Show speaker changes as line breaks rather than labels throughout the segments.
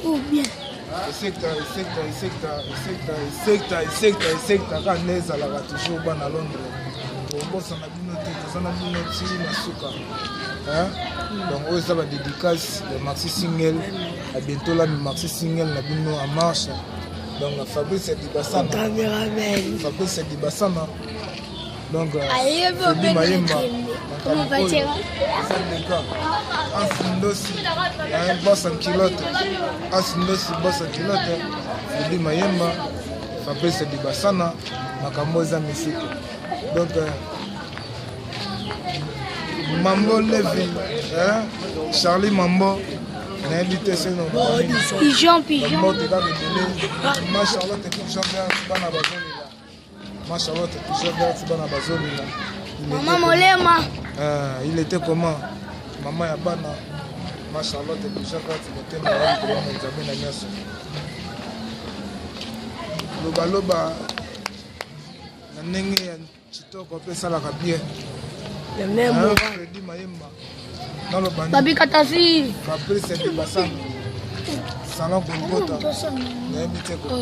Ou bien
secteur quand les à la toujours bon à Londres. Bon ça n'a bino te ça n'a bino ti na suka. Hein? Donc on ça va dédicace le maxi single à bientôt là le maxi single na bino en marche. Donc la Fabrice Dibassana.
caméraman.
Fabrice Dibassana. Donc
Allez
Fodi Mayemba.
Comment va-t-il?
Ansindosi, un boss en kilote. Ansindosi, boss en kilote. Fodi Mayemba, Fabrice Dibassana, Makamoza Misiki. Donc, Mambo Levi, Charlie Mambo, on a invité ce nom.
Pigeon.
Ma Charlotte est pigeon vert, Ma Charlotte est pigeon vert,
Maman Molema.
Il était comment? Maman Yabana, ma Charlotte et pigeon vert, c'était ma mère qui m'a examiné la miasse. Loba, la nengue, chito, qu'on ça la bien.
Le même moment.
Freddy Mayemba. Dans le bandit.
Babi Katasi.
Fabrice Dibassana. Salon Golgotha. Il a invité quoi?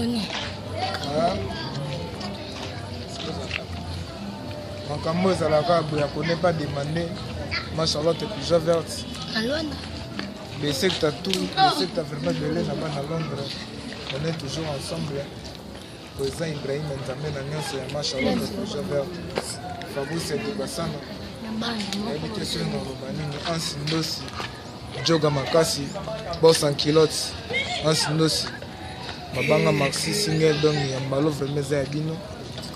En Cameroun, ça la on n'est pas demandé. Ma Charlotte est pigeon verte. Mais c'est que tu as tout, c'est que tu as vraiment de l'aide là-bas à Londres. On est toujours ensemble. Président Ibrahim Nzambe na nyonso ya ma Charlotte est pigeon verte. Fabrice Dibassana. Invité sur nos robanini. Ansindosi. Joga Makasi. Boss en kilote. Ansindosi. Mabanga Maxi single donc ya mbalo vraiment za bino.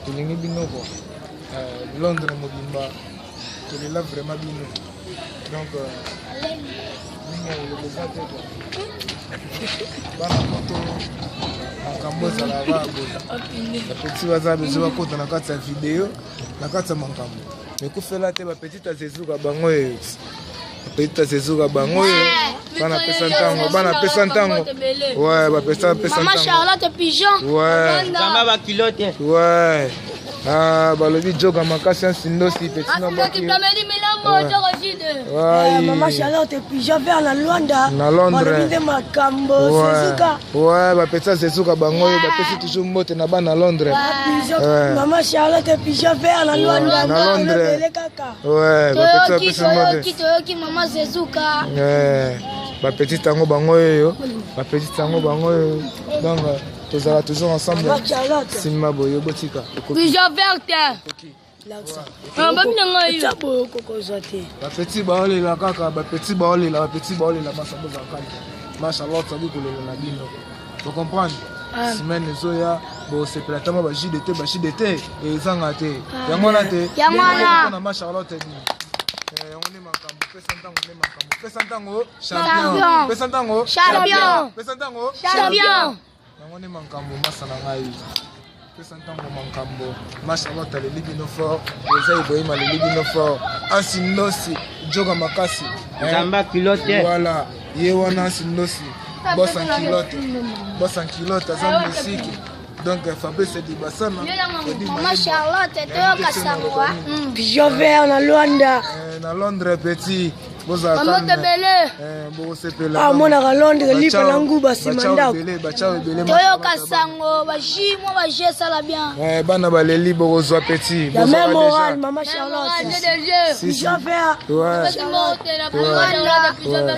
Kulingi bino quoi. Londres mobimba tu es là vraiment bien donc petit waza besoin kota na kati ya vidéo na kati ya makambo mais kufela te ba petite azezuka bango e petite azezuka bango e bana pesa ntango ouais ba pesa ntango
Maman Charlotte pigeon.
ouais
Zamba ba kilote
ouais. Ah, balobi Joga Makasi Ansindosi petit na baki.
Maman Charlotte pigeon vert na Luanda.
Na Londres.
Balobi makambo Sezuka.
Ouais, ba pesa Sezuka bango ba pesi toujours mote na ba na Londres.
Maman Charlotte pigeon vert na Luanda.
Na Londres. Ouais, ba pesa mote.
Toyoki maman Sezuka.
Ba petit tango bango yo. Ba petit tango bango yo. Donc tous allons toujours ensemble. Simma boyo botika.
Pigeon verte.
Ba petit baoli la kaka, ba petit baoli la masambo za kali. Ma Charlotte sabi kolela na bino. Tu comprends? Semaine zoya bo se platama ba JDT et zanga te. Yango na te. Na ma Charlotte ni. On est makambo, pesa ntango champion. Pesa ntango champion. Pesa ntango champion. On est makambo masana ngai. Pesa ntango makambo. Ma Charlotte le libino fort, Eza Ibrahim le libino fort. Ansindosi, Joga Makasi.
Zamba kilote.
Voilà, yewana Ansindosi. Boss en kilote, azam musique. Donc Fabrice Dibassana.
Maman Charlotte toyoka sango. Pigeon vert na Luanda.
Na Londres petit.
Maman Tebele.
Bo sepela.
Ah mona ka Londres lipa na nguba simanda. Toyoka sango ba jimo ba jesa la bien.
Bana baleli bo zwa petit.
La même morale Maman Charlotte. Pigeon vert.
Ouais.